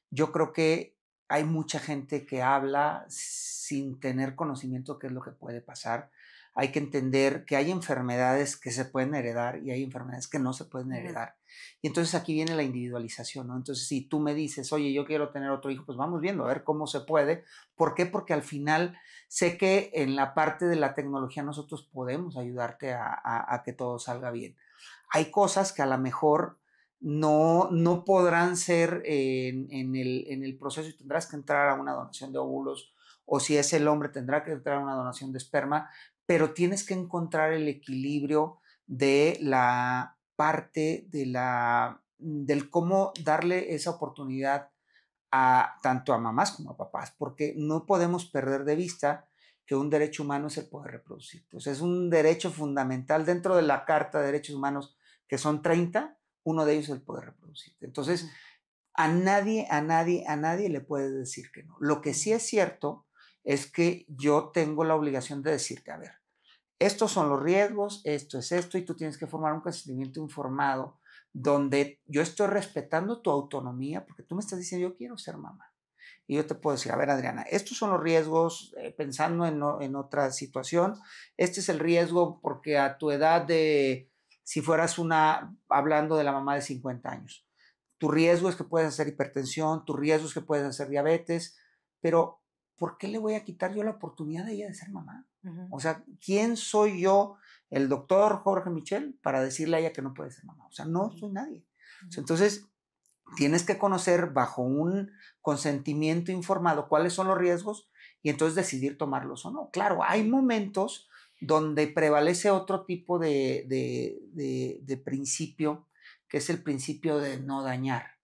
Yo creo que hay mucha gente que habla sin tener conocimiento de qué es lo que puede pasar. Hay que entender que hay enfermedades que se pueden heredar y hay enfermedades que no se pueden heredar. Y entonces aquí viene la individualización, ¿no? Entonces, si tú me dices, oye, yo quiero tener otro hijo, pues vamos viendo a ver cómo se puede. ¿Por qué? Porque al final sé que en la parte de la tecnología nosotros podemos ayudarte a que todo salga bien. Hay cosas que a lo mejor no podrán ser en el proceso y tendrás que entrar a una donación de óvulos, o si es el hombre tendrá que entrar a una donación de esperma, pero tienes que encontrar el equilibrio de la parte del cómo darle esa oportunidad tanto a mamás como a papás, porque no podemos perder de vista que un derecho humano es el poder reproducir. Entonces, es un derecho fundamental dentro de la Carta de Derechos Humanos, que son 30, uno de ellos es el poder reproducir. Entonces, a nadie le puedes decir que no. Lo que sí es cierto es que yo tengo la obligación de decirte, a ver, estos son los riesgos, esto es esto, y tú tienes que formar un consentimiento informado donde yo estoy respetando tu autonomía, porque tú me estás diciendo, yo quiero ser mamá. Y yo te puedo decir, a ver, Adriana, estos son los riesgos, pensando en otra situación, este es el riesgo porque a tu edad si fueras hablando de la mamá de 50 años, tu riesgo es que puedes hacer hipertensión, tu riesgo es que puedes hacer diabetes, pero ¿por qué le voy a quitar yo la oportunidad de ella de ser mamá? O sea, ¿quién soy yo, el doctor Jorge Michel, para decirle a ella que no puede ser mamá? O sea, no soy nadie. O sea, entonces, tienes que conocer bajo un consentimiento informado cuáles son los riesgos y entonces decidir tomarlos o no. Claro, hay momentos donde prevalece otro tipo de principio, que es el principio de no dañar.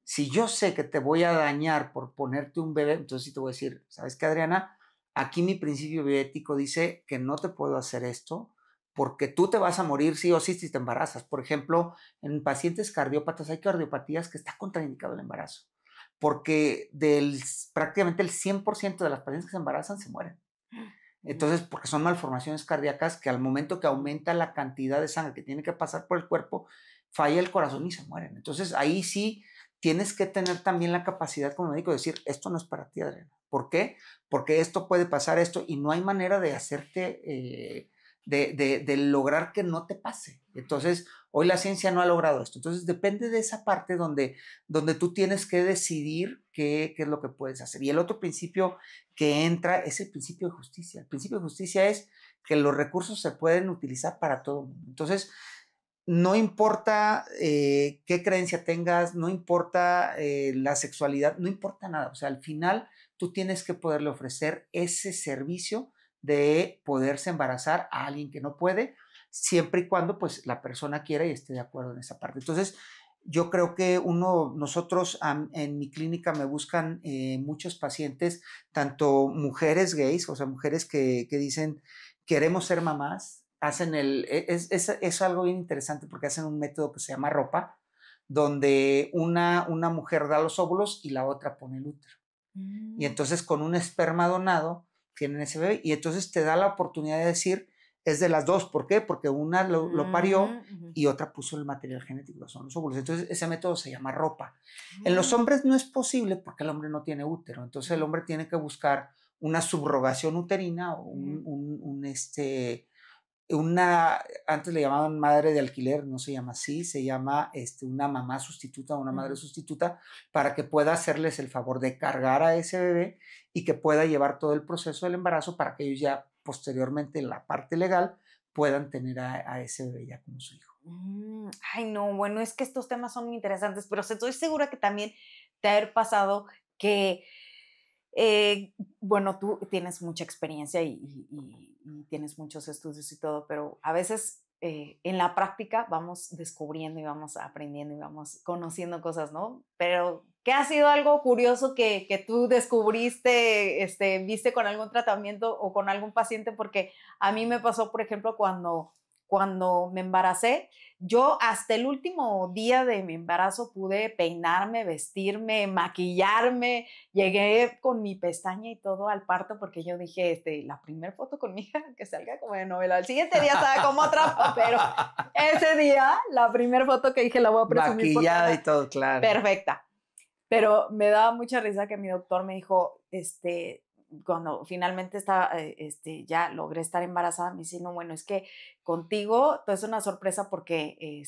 Si yo sé que te voy a dañar por ponerte un bebé, entonces sí te voy a decir, ¿sabes qué, Adriana? Aquí mi principio bioético dice que no te puedo hacer esto porque tú te vas a morir sí o sí si te embarazas. Por ejemplo, en pacientes cardiópatas hay cardiopatías que está contraindicado el embarazo, porque prácticamente el 100% de las pacientes que se embarazan se mueren. Entonces, porque son malformaciones cardíacas que al momento que aumenta la cantidad de sangre que tiene que pasar por el cuerpo, falla el corazón y se mueren. Entonces, ahí sí tienes que tener también la capacidad como médico de decir, esto no es para ti, Adriana. ¿Por qué? Porque esto puede pasar esto y no hay manera de hacerte, de lograr que no te pase. Entonces, hoy la ciencia no ha logrado esto. Entonces, depende de esa parte donde tú tienes que decidir qué es lo que puedes hacer. Y el otro principio que entra es el principio de justicia. El principio de justicia es que los recursos se pueden utilizar para todo el mundo. Entonces, no importa qué creencia tengas, no importa la sexualidad, no importa nada. O sea, al final tú tienes que poderle ofrecer ese servicio de poderse embarazar a alguien que no puede, siempre y cuando pues la persona quiera y esté de acuerdo en esa parte. Entonces, yo creo que nosotros en mi clínica me buscan muchos pacientes, tanto mujeres gays, o sea, mujeres que dicen, queremos ser mamás, hacen es algo bien interesante porque hacen un método que se llama ropa, donde una mujer da los óvulos y la otra pone el útero. Y entonces con un esperma donado tienen ese bebé y entonces te da la oportunidad de decir, es de las dos. ¿Por qué? Porque una lo parió y otra puso el material genético, son los óvulos. Entonces ese método se llama ropa. En los hombres no es posible porque el hombre no tiene útero. Entonces el hombre tiene que buscar una subrogación uterina o antes le llamaban madre de alquiler, no se llama así, se llama una mamá sustituta o una madre sustituta para que pueda hacerles el favor de cargar a ese bebé y que pueda llevar todo el proceso del embarazo para que ellos ya posteriormente en la parte legal puedan tener a ese bebé ya como su hijo. Ay, no, bueno, es que estos temas son muy interesantes, pero estoy segura que también te ha pasado que bueno, tú tienes mucha experiencia y tienes muchos estudios y todo, pero a veces en la práctica vamos descubriendo y vamos aprendiendo y vamos conociendo cosas, ¿no? Pero, ¿qué ha sido algo curioso que tú descubriste, viste con algún tratamiento o con algún paciente? Porque a mí me pasó, por ejemplo, cuando me embaracé, yo hasta el último día de mi embarazo pude peinarme, vestirme, maquillarme, llegué con mi pestaña y todo al parto porque yo dije, la primera foto con mi hija que salga como de novela. El siguiente día estaba como otra, pero ese día, la primera foto que dije, la voy a presumir. Maquillada y todo, claro. Perfecta. Pero me daba mucha risa que mi doctor me dijo, cuando finalmente estaba, ya logré estar embarazada, me dice, no, bueno, es que contigo todo es una sorpresa porque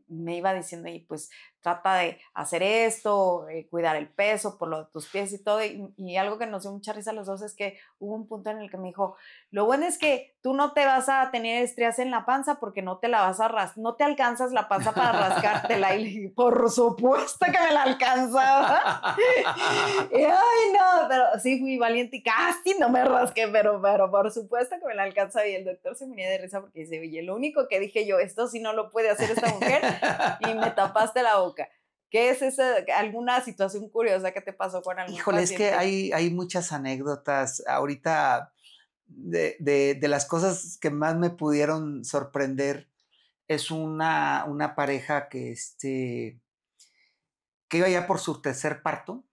me iba diciendo, y pues trata de hacer esto, cuidar el peso por lo de tus pies y todo, y algo que nos dio mucha risa a los dos es que hubo un punto en el que me dijo, lo bueno es que tú no te vas a tener estrías en la panza porque no te la vas a no te alcanzas la panza para rascártela, y le dije, por supuesto que me la alcanzaba, y ay no, pero sí fui valiente y casi no me rasqué, pero por supuesto que me la alcanzaba, y el doctor se venía de risa porque dice, oye, lo único que dije yo, esto sí no lo puede hacer esta mujer, y me tapaste la boca. ¿Qué es esa, alguna situación curiosa que te pasó con algún Híjole, paciente? es que hay muchas anécdotas. Ahorita, de las cosas que más me pudieron sorprender, es una pareja que iba ya por su tercer parto,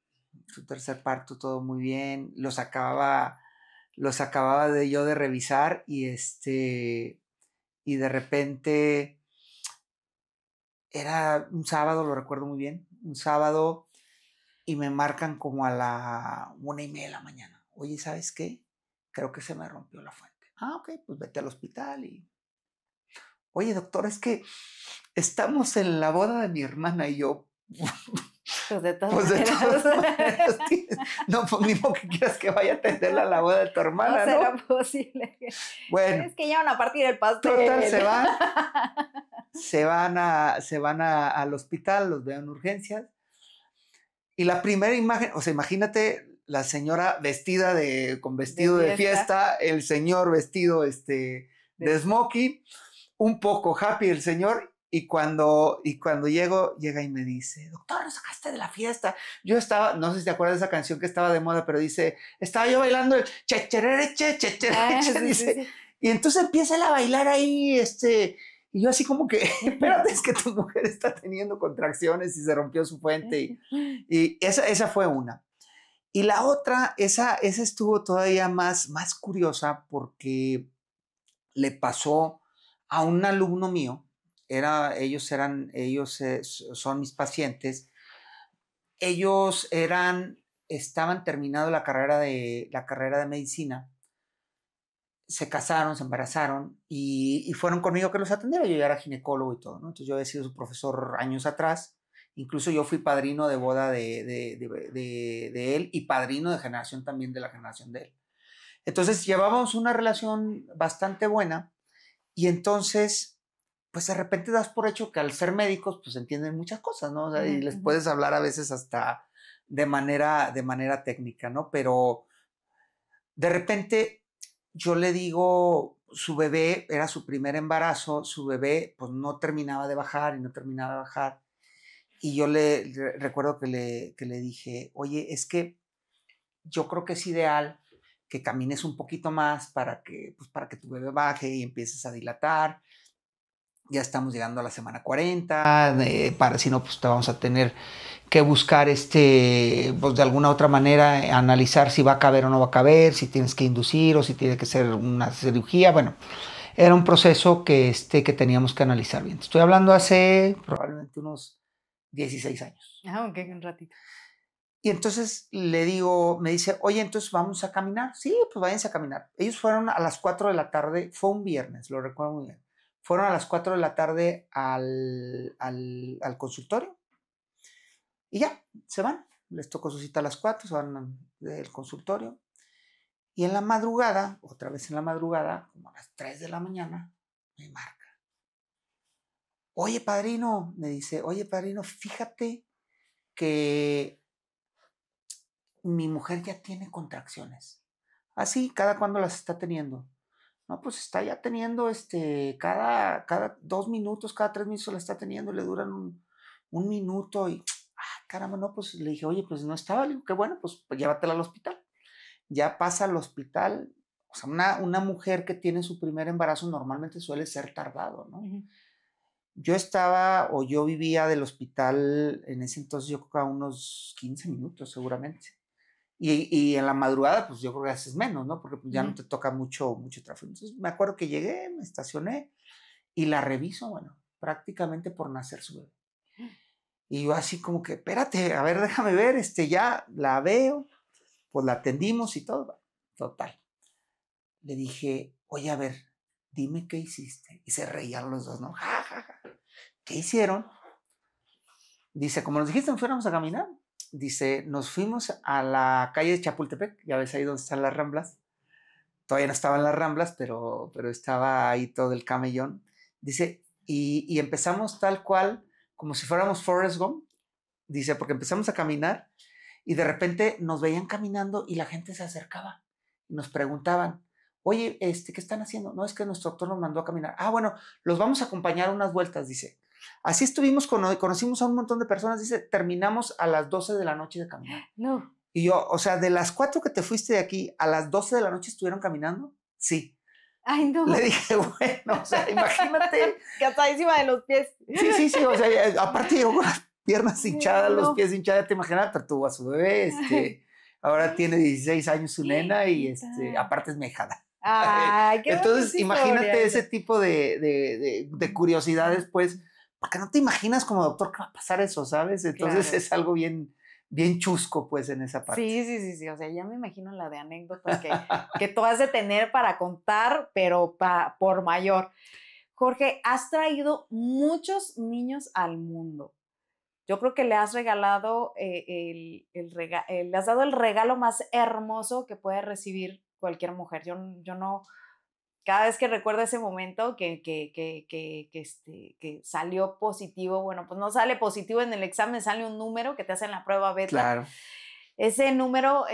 todo muy bien, los acababa de yo de revisar y de repente era un sábado, lo recuerdo muy bien, un sábado, y me marcan como a la 1:30 de la mañana. Oye, ¿sabes qué? Creo que se me rompió la fuente. Ah, ok, pues vete al hospital y... Oye, doctor, es que estamos en la boda de mi hermana y yo... Pues de todas Pues de maneras. todas maneras, no, pues ni modo que quieras que vaya a atenderla a la boda de tu hermana, No ¿no? será posible. Bueno. Es que llevan a partir el pastel. Total, se van al hospital, los veo en urgencias. Y la primera imagen, o sea, imagínate la señora vestida con vestido de fiesta, el señor vestido de smoking, un poco happy el señor, y cuando llega y me dice, doctor, ¿nos sacaste de la fiesta? Yo estaba, no sé si te acuerdas de esa canción que estaba de moda, pero dice, estaba yo bailando el checherereche, chechereche, dice, sí. Y entonces empieza él a bailar ahí, y yo así como que, espérate, es que tu mujer está teniendo contracciones y se rompió su fuente. Y esa fue una. Y la otra, esa estuvo todavía más curiosa porque le pasó a un alumno mío. Ellos son mis pacientes. Ellos estaban terminando la carrera de medicina. Se casaron, se embarazaron y fueron conmigo que los atendiera. Yo ya era ginecólogo y todo, ¿no? Entonces yo había sido su profesor años atrás. Incluso yo fui padrino de boda de él y padrino de generación también de la generación de él. Entonces llevábamos una relación bastante buena y entonces, pues de repente das por hecho que al ser médicos, pues entienden muchas cosas, ¿no? O sea, y les puedes hablar a veces hasta de manera técnica, ¿no? Pero de repente yo le digo, su bebé, era su primer embarazo, su bebé pues no terminaba de bajar y no terminaba de bajar. Y yo recuerdo que le dije, oye, es que yo creo que es ideal que camines un poquito más para que tu bebé baje y empieces a dilatar. Ya estamos llegando a la semana 40, si no, pues te vamos a tener que buscar pues de alguna otra manera analizar si va a caber o no va a caber, si tienes que inducir o si tiene que ser una cirugía. Bueno, era un proceso que teníamos que analizar bien. Estoy hablando hace probablemente unos 16 años. Ah, ok, un ratito. Y entonces le digo, me dice, oye, entonces vamos a caminar. Sí, pues váyanse a caminar. Ellos fueron a las 4 de la tarde, fue un viernes, lo recuerdo muy bien. Fueron a las 4 de la tarde al consultorio y ya, se van. Les tocó su cita a las 4, se van del consultorio. Y en la madrugada, otra vez en la madrugada, como a las 3 de la mañana, me marca. Oye, padrino, me dice, oye, padrino, fíjate que mi mujer ya tiene contracciones. Así, ¿cada cuándo las está teniendo? No, pues está ya teniendo cada 2 minutos, cada 3 minutos la está teniendo, le duran un minuto y, caramba, no, pues le dije, oye, pues no estaba, le digo, qué bueno, pues llévatela al hospital. Ya pasa al hospital, O sea, una mujer que tiene su primer embarazo normalmente suele ser tardado, ¿no? Yo vivía del hospital en ese entonces, yo creo que a unos 15 minutos seguramente. Y en la madrugada, pues yo creo que haces menos, ¿no? Porque pues, ya no te toca mucho tráfico. Entonces me acuerdo que llegué, me estacioné y la reviso, bueno, prácticamente por nacer su bebé. Y yo así como que, espérate, a ver, déjame ver, ya la veo, pues la atendimos y todo. Total. Le dije, oye, a ver, dime qué hiciste. Y se reían los dos, ¿no? Ja, ja, ja. ¿Qué hicieron? Dice, como nos dijiste, nos fuéramos a caminar. Dice, nos fuimos a la calle de Chapultepec, ya ves ahí donde están las Ramblas. Todavía no estaban las Ramblas, pero estaba ahí todo el camellón. Dice, y empezamos tal cual, como si fuéramos Forrest Gump. Dice, porque empezamos a caminar y de repente nos veían caminando y la gente se acercaba y nos preguntaban, oye, ¿qué están haciendo? No, es que nuestro doctor nos mandó a caminar. Ah, bueno, los vamos a acompañar unas vueltas, dice. Así estuvimos, conocimos a un montón de personas, dice, terminamos a las 12 de la noche de caminar. No. Y yo, o sea, de las 4 que te fuiste de aquí, ¿a las 12 de la noche estuvieron caminando? Sí. Ay, no. Le dije, bueno, o sea, imagínate. Cansadísima de los pies. Sí, o sea, aparte yo con las piernas hinchadas, los pies hinchados, te imaginas, pero tuvo a su bebé, ahora tiene 16 años su nena y aparte es mejada. Ay, qué Entonces, imagínate historia. ese tipo de curiosidades, pues, porque no te imaginas como doctor que va a pasar eso, ¿sabes? Entonces Claro. es algo bien chusco, pues, en esa parte. Sí. O sea, ya me imagino la de anécdotas que tú has de tener para contar, pero por mayor. Jorge, has traído muchos niños al mundo. Yo creo que le has regalado le has dado el regalo más hermoso que puede recibir cualquier mujer. Yo no, cada vez que recuerdo ese momento que salió positivo, bueno, pues no sale positivo en el examen, sale un número que te hacen la prueba beta. Claro. Ese número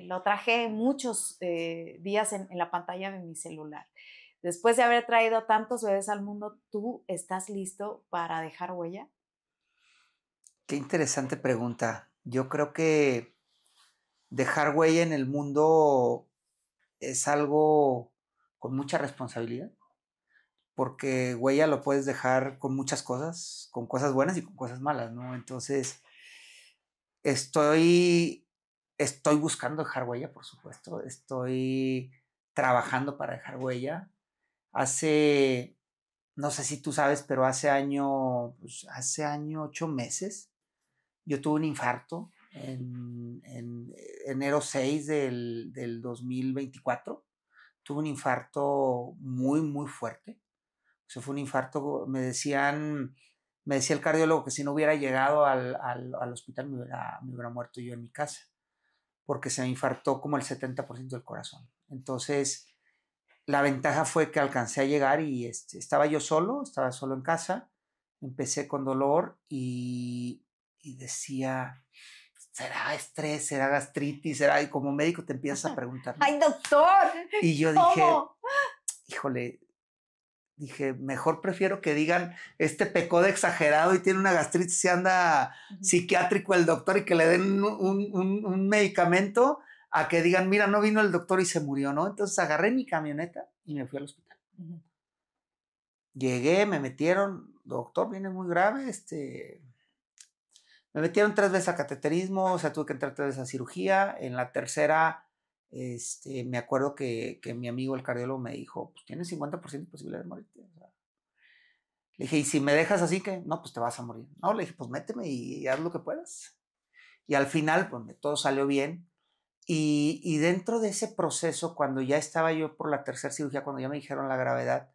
lo traje muchos días en la pantalla de mi celular. Después de haber traído tantos bebés al mundo, ¿tú estás listo para dejar huella? Qué interesante pregunta. Yo creo que dejar huella en el mundo es algo con mucha responsabilidad, porque huella lo puedes dejar con muchas cosas, con cosas buenas y con cosas malas, ¿no? Entonces, estoy buscando dejar huella, por supuesto, estoy trabajando para dejar huella. No sé si tú sabes, pero hace año, 8 meses, yo tuve un infarto en enero 6 del 2024. Tuve un infarto muy, muy fuerte. O sea, fue un infarto, me decía el cardiólogo que si no hubiera llegado al hospital me hubiera muerto yo en mi casa, porque se me infartó como el 70% del corazón. Entonces, la ventaja fue que alcancé a llegar y estaba solo en casa, empecé con dolor y decía, ¿será estrés? ¿Será gastritis? Y como médico te empiezas a preguntar, ¿no? ¡Ay, doctor! Y yo ¿Cómo? híjole, mejor prefiero que digan, pecó de exagerado y tiene una gastritis y anda psiquiátrico el doctor y que le den un medicamento, a que digan, mira, no vino el doctor y se murió, ¿no? Entonces agarré mi camioneta y me fui al hospital. Llegué, me metieron, doctor, viene muy grave, me metieron 3 veces a cateterismo, o sea, tuve que entrar 3 veces a cirugía. En la tercera, me acuerdo que mi amigo, el cardiólogo, me dijo, pues tienes 50% de posibilidad de morirte. O sea, le dije, ¿y si me dejas así que? No, pues te vas a morir. No, le dije, pues méteme y haz lo que puedas. Y al final, pues todo salió bien. Y dentro de ese proceso, cuando ya estaba yo por la tercera cirugía, cuando ya me dijeron la gravedad,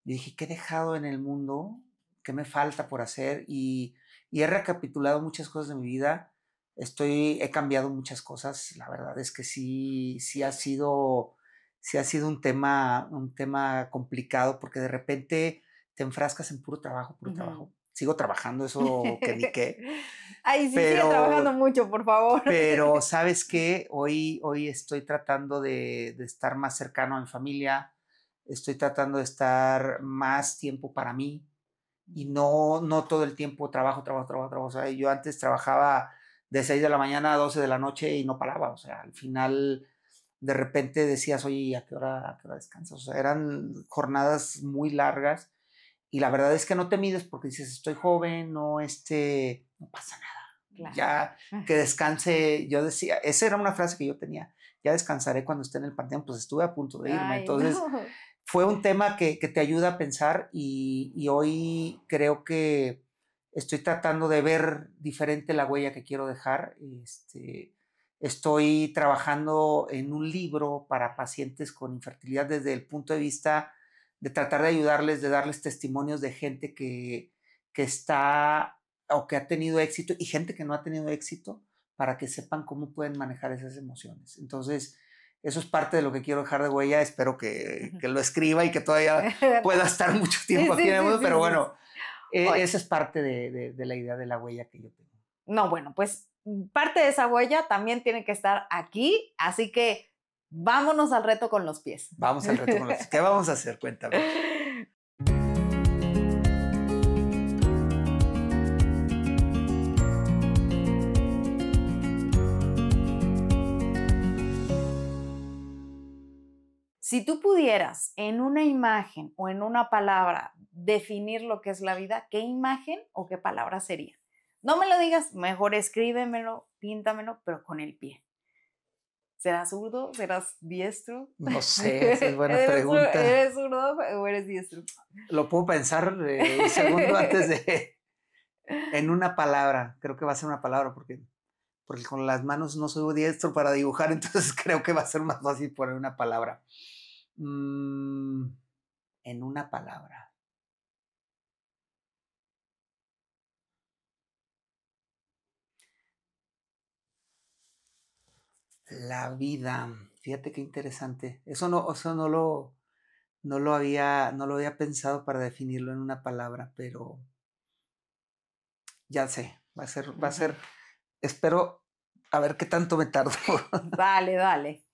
dije, ¿qué he dejado en el mundo? ¿Qué me falta por hacer? Y he recapitulado muchas cosas de mi vida. He cambiado muchas cosas. La verdad es que sí ha sido un tema complicado, porque de repente te enfrascas en puro trabajo. Sigo trabajando, eso que ni qué. Ay, sí, sigue trabajando mucho, por favor. Pero, ¿sabes qué? Hoy estoy tratando de estar más cercano a mi familia, estoy tratando de estar más tiempo para mí y no todo el tiempo trabajo. O sea, yo antes trabajaba de 6 de la mañana a 12 de la noche y no paraba. O sea, al final de repente decías, oye, a qué hora descansas? O sea, eran jornadas muy largas y la verdad es que no te mides porque dices, estoy joven, no, no pasa nada. Claro. Ya que descanse, yo decía, esa era una frase que yo tenía, ya descansaré cuando esté en el panteón, pues estuve a punto de irme. Ay, Entonces, no. fue un tema que te ayuda a pensar y hoy creo que estoy tratando de ver diferente la huella que quiero dejar. Estoy trabajando en un libro para pacientes con infertilidad desde el punto de vista de tratar de ayudarles, de darles testimonios de gente que está o que ha tenido éxito y gente que no ha tenido éxito para que sepan cómo pueden manejar esas emociones. Entonces, eso es parte de lo que quiero dejar de huella. Espero que lo escriba y que todavía pueda estar mucho tiempo aquí en el mundo, pero bueno, esa es parte de la idea de la huella que yo tengo. No, bueno, pues parte de esa huella también tiene que estar aquí, así que vámonos al reto con los pies. Vamos al reto con los pies. ¿Qué vamos a hacer? Cuéntame. Si tú pudieras en una imagen o en una palabra definir lo que es la vida, ¿qué imagen o qué palabra sería? No me lo digas, mejor escríbemelo, píntamelo, pero con el pie. ¿Serás zurdo? ¿Serás diestro? No sé, esa es buena pregunta. ¿Eres zurdo o eres diestro? Lo puedo pensar un segundo antes de... En una palabra, creo que va a ser una palabra porque con las manos no soy diestro para dibujar, entonces creo que va a ser más fácil poner una palabra. En una palabra. La vida. Fíjate qué interesante. Eso no lo había pensado para definirlo en una palabra, pero ya sé, va a ser, espero a ver qué tanto me tardo. Dale, dale.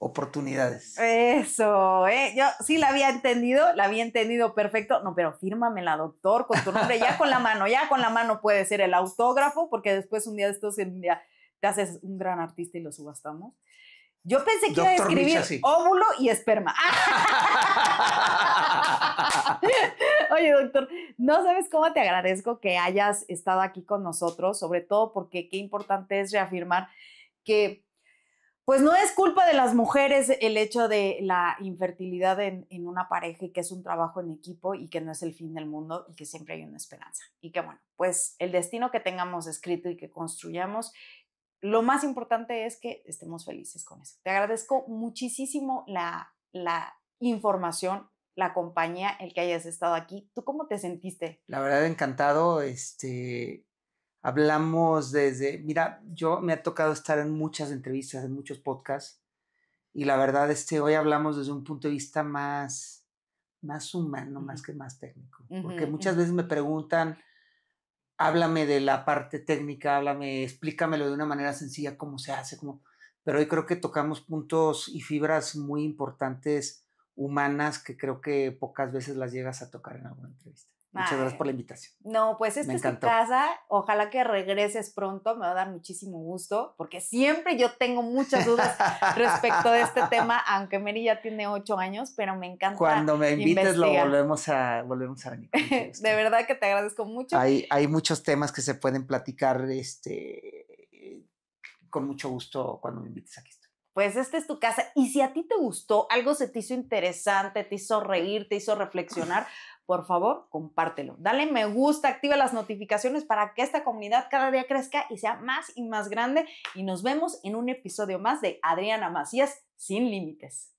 Oportunidades. Eso, yo sí la había entendido perfecto. No, pero fírmamela, doctor, con tu nombre, ya con la mano puede ser el autógrafo, porque después un día de estos te haces un gran artista y lo subastamos. Yo pensé que iba a escribir Micha, sí. óvulo y esperma. Oye, doctor, no sabes cómo te agradezco que hayas estado aquí con nosotros, sobre todo porque qué importante es reafirmar que pues no es culpa de las mujeres el hecho de la infertilidad en una pareja y que es un trabajo en equipo y que no es el fin del mundo y que siempre hay una esperanza. Y que bueno, pues el destino que tengamos escrito y que construyamos, lo más importante es que estemos felices con eso. Te agradezco muchísimo la información, la compañía, el que hayas estado aquí. ¿Tú cómo te sentiste? La verdad, encantado. Hablamos mira, yo me ha tocado estar en muchas entrevistas, en muchos podcasts, y la verdad, hoy hablamos desde un punto de vista más humano, más que más técnico. Porque muchas veces me preguntan, háblame de la parte técnica, explícamelo de una manera sencilla, cómo se hace, pero hoy creo que tocamos puntos y fibras muy importantes humanas que creo que pocas veces las llegas a tocar en alguna entrevista. Muchas gracias por la invitación. No, pues esta es tu casa. Ojalá que regreses pronto. Me va a dar muchísimo gusto porque siempre yo tengo muchas dudas respecto de este tema, aunque Mary ya tiene 8 años, pero me encanta. Cuando me invites investigar. lo volvemos a venir. De verdad que te agradezco mucho. Hay muchos temas que se pueden platicar con mucho gusto cuando me invites aquí. Pues esta es tu casa y si a ti te gustó, algo se te hizo interesante, te hizo reír, te hizo reflexionar, por favor, compártelo. Dale me gusta, activa las notificaciones para que esta comunidad cada día crezca y sea más y más grande. Y nos vemos en un episodio más de Adriana Macías Sin Límites.